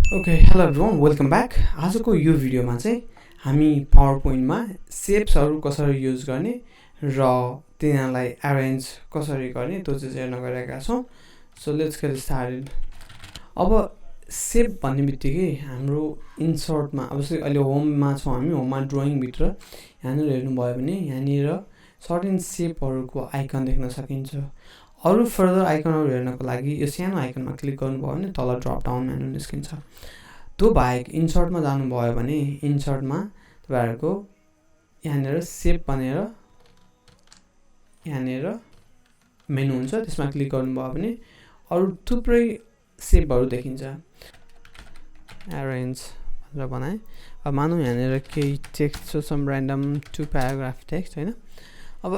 Okay hello everyone welcome back. आजको यो भिडियोमा चाहिँ हामी पावर पोइन्टमा सेप्सहरू कसरी युज गर्ने र तिनीहरूलाई एरेन्ज कसरी गर्ने त्यो चाहिँ हेर्न गइरहेका छौँ। So let's get started. अब सेप भन्ने बित्तिकै हाम्रो इन्सर्टमा अब अहिले होममा छौँ, हामी होममा ड्रइङभित्र यहाँनिर हेर्नुभयो भने यहाँनिर सर्टेन सेपहरूको आइकन देख्न सकिन्छ। अरू फर्दर आइकनहरू हेर्नको लागि यो सानो आइकनमा क्लिक गर्नुभयो भने तल ड्रप डाउन मेनु निस्किन्छ। त्यो बाहेक इन्सर्टमा जानुभयो भने इन्सर्टमा तपाईँहरूको यहाँनिर सेप भनेर यहाँनिर मेनु हुन्छ, त्यसमा क्लिक गर्नुभयो भने अरू थुप्रै सेपहरू देखिन्छ। एरेन्ज भनेर बनाएँ। अब मानौँ यहाँनिर केही टेक्स्ट छ, सम ऱ्यान्डम 2 प्याराग्राफ टेक्स्ट होइन। अब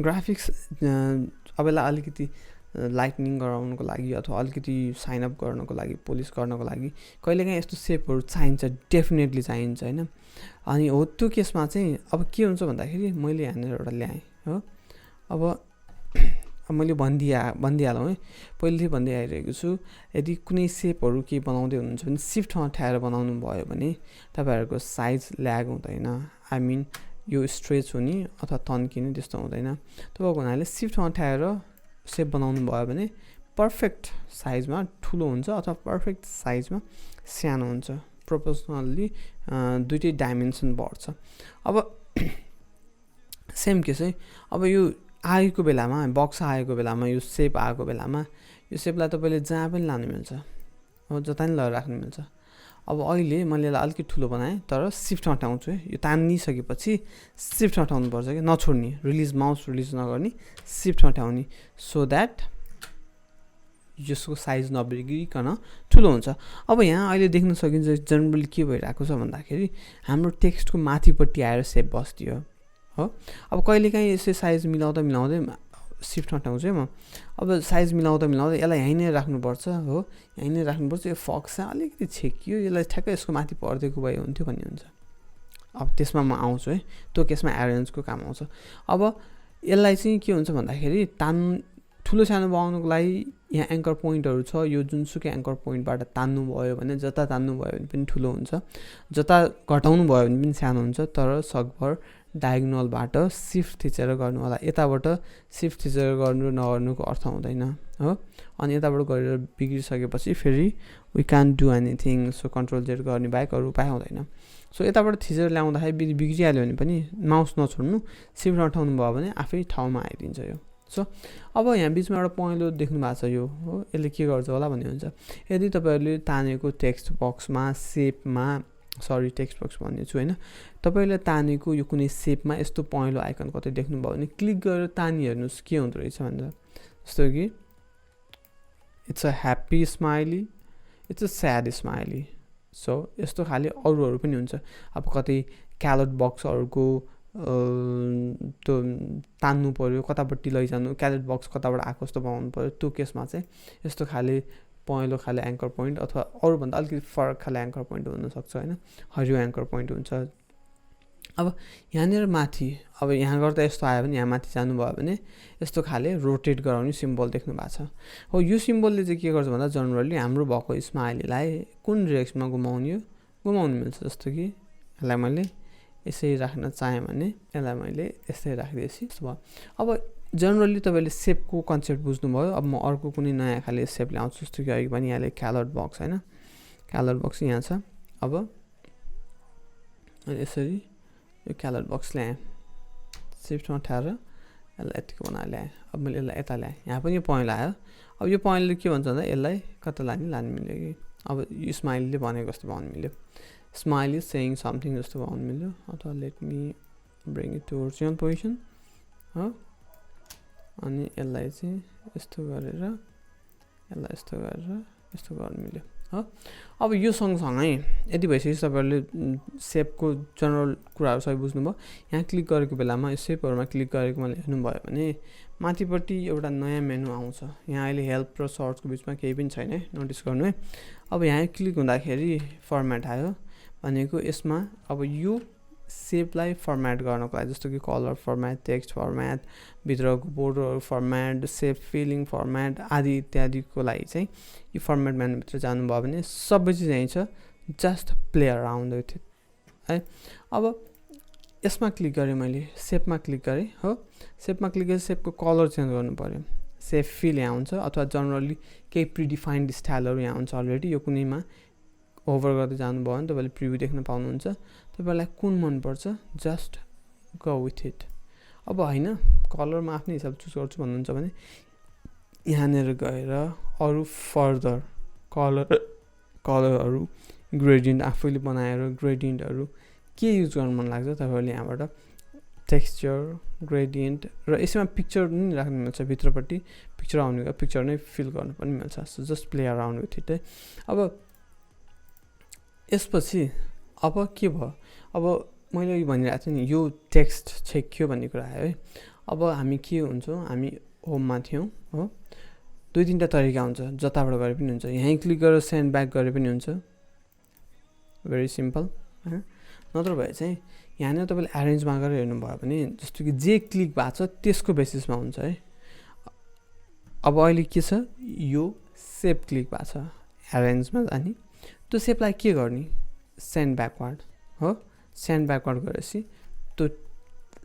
ग्राफिक्स अब यसलाई अलिकति लाइटनिङ गराउनको लागि अथवा अलिकति साइन अप गर्नको लागि, पोलिस गर्नको लागि कहिलेकाहीँ यस्तो सेपहरू चाहिन्छ, डेफिनेटली चाहिन्छ होइन। अनि हो त्यो केसमा चाहिँ अब के हुन्छ भन्दाखेरि मैले यहाँनिर एउटा ल्याएँ हो। अब मैले भनिदिइहालौँ है, पहिलेदेखि भन्दै आइरहेको छु। यदि कुनै सेपहरू केही बनाउँदै हुनुहुन्छ भने सिफ्टमा अँठ्याएर बनाउनु भयो भने तपाईँहरूको साइज ल्याग हुँदैन। आई मिन यो स्ट्रेच हुने अथवा तन्किने त्यस्तो हुँदैन। तपाईँको हुनाले सिफ्टमा अँठ्याएर सेप बनाउनु भयो भने पर्फेक्ट साइजमा ठुलो हुन्छ अथवा पर्फेक्ट साइजमा सानो हुन्छ। प्रोपोर्सनल्ली दुइटै डाइमेन्सन बढ्छ। अब सेम केस है, अब यो आएको बेलामा, बक्स आएको बेलामा, यो सेप आएको बेलामा यो सेपलाई तपाईँले जहाँ पनि लानु मिल्छ, अब जता पनि लगेर राख्नु मिल्छ। अब अहिले मैले यसलाई अलिकति ठुलो बनाएँ, तर सिफ्ट हटाउँछु है। यो तानिसकेपछि सिफ्ट हटाउनुपर्छ कि नछोड्ने, माउस रिलिज नगर्ने, सिफ्ट हटाउने, सो द्याट यसको साइज नबिग्रिकन ठुलो हुन्छ। अब यहाँ अहिले देख्न सकिन्छ जनरली के भइरहेको छ भन्दाखेरि हाम्रो टेक्स्टको माथिपट्टि आएर सेप बस्दियो हो। अब कहिलेकाहीँ यसै साइज मिलाउँदै सिफ्ट हटाउँछु है म। अब साइज मिलाउँदा यसलाई यहीँ नै राख्नुपर्छ हो, यहीँ नै राख्नुपर्छ। यो फक्स चाहिँ अलिकति छेकियो, यसलाई ठ्याक्कै यसको माथि परिदिएको भए हुन्थ्यो भन्ने हुन्छ। अब त्यसमा म आउँछु है, त्यो केसमा एरेन्जको काम आउँछ। अब यसलाई चाहिँ के हुन्छ भन्दाखेरि ठुलो सानो बनाउनुको लागि यहाँ एङ्कर पोइन्टहरू छ। यो जुनसुकै एङ्कर पोइन्टबाट तान्नु भयो भने, जता तान्नु भयो भने पनि ठुलो हुन्छ, जता घटाउनु भयो भने पनि सानो हुन्छ। तर सकभर डायगोनलबाट सिफ्ट थिचेर गर्नु होला। यताबाट सिफ्ट थिचेर गर्नु नगर्नुको अर्थ हुँदैन हो। अनि यताबाट गरेर बिग्रिसकेपछि फेरि we can do anything. So control Z गर्ने बाहेक अरू उपाय हुँदैन। सो यताबाट थिचेर ल्याउँदाखेरि बिग्रिहाल्यो भने पनि माउस नछोड्नु, सिफ्ट हटाउनु भयो भने आफै ठाउँमा आइदिन्छ यो। सो अब यहाँ बिचमा एउटा पहेँलो देख्नु भएको छ यो हो, यसले के गर्छ होला भन्ने हुन्छ। यदि तपाईँहरूले तानेको टेक्स्ट बक्समा सेपमा, सरी टेक्स्ट बक्स भन्ने छु होइन, तपाईँले तानेको यो कुनै सेपमा यस्तो पहेँलो आइकन कतै देख्नुभयो भने क्लिक गरेर तानी हेर्नुहोस् के हुँदो रहेछ भनेर। जस्तो कि it's a happy smiley, it's a sad smiley. So यस्तो खाले अरूहरू पनि हुन्छ। अब कतै क्यालोट बक्सहरूको त्यो तान्नु पऱ्यो, कतापट्टि लैजानु, क्यालोट बक्स कताबाट आएको जस्तो बनाउनु पऱ्यो, त्यो केसमा चाहिँ यस्तो खाले पहेँलो खाले एङ्कर पोइन्ट अथवा अरूभन्दा अलिकति फरक खाले एङ्कर पोइन्ट हुनसक्छ होइन, हरियो एङ्कर पोइन्ट हुन्छ। अब यहाँनिर माथि, अब यहाँ गर्दा यस्तो आयो भने यहाँ माथि जानुभयो भने यस्तो खाले रोटेट गराउने सिम्बल देख्नु भएको छ हो। यो सिम्बलले चाहिँ के गर्छ भन्दा जनरली हाम्रो भएको स्माइलीलाई कुन डिरेक्सनमा घुमाउनु मिल्छ। जस्तो कि यसलाई मैले यसरी राख्न चाहेँ भने यसलाई मैले यस्तै राखिदिएपछि यस्तो भयो। अब जनरली तपाईँले सेपको कन्सेप्ट बुझ्नुभयो। अब म अर्को कुनै नयाँ खाले सेप ल्याउँछु। जस्तो कि अघि पनि यहाँले क्यालोट बक्स होइन, क्यालोट बक्स यहाँ छ। अब यसरी यो क्यालोट बक्स ल्याएँ, सिफ्टमा उठाएर यसलाई यतिको बनाएर ल्याएँ। अब मैले यसलाई यता ल्याएँ, यहाँ पनि यो पहेँलो आयो। अब यो पहेँलोले के भन्छ भन्दा यसलाई कता लानु मिल्यो कि, अब यो स्माइलीले भनेको जस्तो बनाउनु मिल्यो, स्माइल इज सेइङ समथिङ जस्तो बनाउनु मिल्यो। अथवा let me bring it to original position हो। अनि यसलाई चाहिँ यस्तो गरेर यसलाई यस्तो गरेर यस्तो गर्नु मिल्यो हो। अब यो सँगसँगै यति भइसकेपछि तपाईँहरूले सेपको जनरल कुराहरू सबै बुझ्नुभयो। यहाँ क्लिक गरेको बेलामा यो सेपहरूमा क्लिक गरेको मैले हेर्नुभयो भने माथिपट्टि एउटा नयाँ मेनु आउँछ। यहाँ अहिले हेल्प र सर्चको बिचमा केही पनि छैन है, नोटिस गर्नु है। अब यहाँ क्लिक हुँदाखेरि फर्मेट आयो भनेको यसमा अब यो सेपलाई फर्मेट गर्नको लागि, जस्तो कि कलर फर्मेट, टेक्स्ट फर्मेट, भित्रको बोर्डरहरू फर्मेट, सेप फिलिङ फर्मेट आदि इत्यादिको लागि चाहिँ यो फर्मेट मेन्युभित्र जानुभयो भने सबै चिज यहीँ छ, just play around with it है। अब यसमा क्लिक गरेँ, मैले सेपमा क्लिक गरेँ हो, सेपमा क्लिक गरेर सेपको कलर चेन्ज गर्नु पऱ्यो। सेप फिल यहाँ हुन्छ, अथवा जनरली केही प्रिडिफाइन्ड स्टाइलहरू यहाँ हुन्छ अलरेडी, यो कुनैमा ओभर गर्दै जानुभयो भने तपाईँले प्रिभ्यू देख्न पाउनुहुन्छ। तपाईँलाई कुन मनपर्छ जस्ट गो विथ इट। अब होइन कलरमा आफ्नै हिसाब चुज गर्छु भन्नुहुन्छ भने यहाँनिर गएर अरू फर्दर कलरहरू ग्रेडियन्ट आफैले बनाएर ग्रेडियन्टहरू के युज गर्नु मन लाग्छ तपाईँहरूले यहाँबाट टेक्सचर ग्रेडियन्ट र यसमा पिक्चर पनि राख्नु मिल्छ, भित्रपट्टि पिक्चर आउने पिक्चर नै फिल गर्नु पनि मिल्छ। So just play around with it है। अब यसपछि अब के भयो, अब मैले भनिरहेको थिएँ नि यो टेक्स्ट छेक्यो भन्ने कुरा आयो है। अब हामी के हुन्छौँ, हामी होममा थियौँ हो, 2-3टा तरिका हुन्छ, जताबाट गरे पनि हुन्छ। यहीँ क्लिक गरेर सेन्ड ब्याक गरे पनि हुन्छ, भेरी सिम्पल होइन। नत्र भए चाहिँ यहाँनिर तपाईँले एरेन्जमा गरेर हेर्नुभयो भने जस्तो कि जे क्लिक भएको छ त्यसको बेसिसमा हुन्छ है। अब अहिले के छ, यो सेप क्लिक भएको छ, एरेन्जमा जाने, त्यो सेपलाई के गर्ने, सेन्ड ब्याकवर्ड हो, सेन्ड ब्याकवर्ड गरेपछि त्यो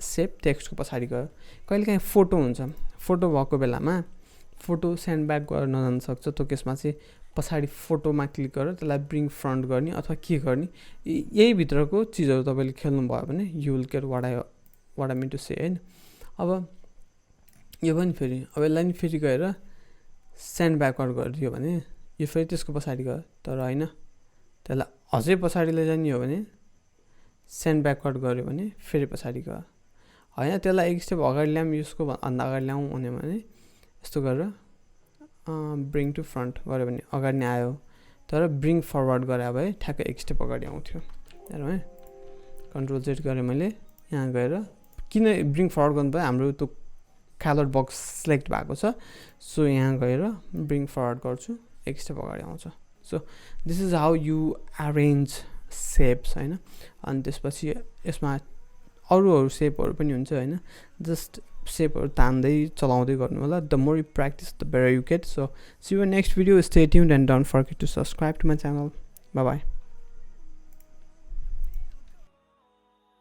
सेप टेक्स्टको पछाडि गयो। कहिलेकाहीँ फोटो हुन्छ, फोटो भएको बेलामा फोटो सेन्ड ब्याक गर्न नजान सक्छ, त्यो केसमा चाहिँ पछाडि फोटोमा क्लिक गरेर त्यसलाई ब्रिङ फ्रन्ट गर्ने अथवा के गर्ने, यही भित्रको चिजहरू तपाईँले खेल्नु भयो भने you will get what I mean to say होइन। अब यो पनि फेरि अब यसलाई नि फेरि गएर सेन्ड ब्याकवर्ड गरिदियो भने यो फेरि त्यसको पछाडि गयो, तर होइन त्यसलाई अझै पछाडि लैजाने हो भने सेन्ड ब्याकवर्ड गऱ्यो भने फेरि पछाडि गयो होइन। त्यसलाई एक स्टेप अगाडि ल्याऊँ, यसको भन्दा अगाडि ल्याऊँ भने यस्तो गरेर ब्रिङ टु फ्रन्ट गऱ्यो भने अगाडि नै आयो, तर ब्रिङ फरवर्ड गरे भए ठ्याक्कै एक स्टेप अगाडि आउँथ्यो हेरौँ है। कन्ट्रोल जेड गरेँ मैले, यहाँ गएर किन ब्रिङ फरवर्ड गर्नु भयो, हाम्रो त्यो क्यालर बक्स सिलेक्ट भएको छ, सो यहाँ गएर ब्रिङ फरवर्ड गर्छु, एक स्टेप अगाडि आउँछ। So this is how you arrange shapes होइन। अनि त्यसपछि यसमा अरू सेपहरू पनि हुन्छ होइन, जस्ट सेपहरू तान्दै चलाउँदै गर्नु होला। The more you practice the better you get. So see you next video, stay tuned and don't forget to subscribe to my channel. Bye by.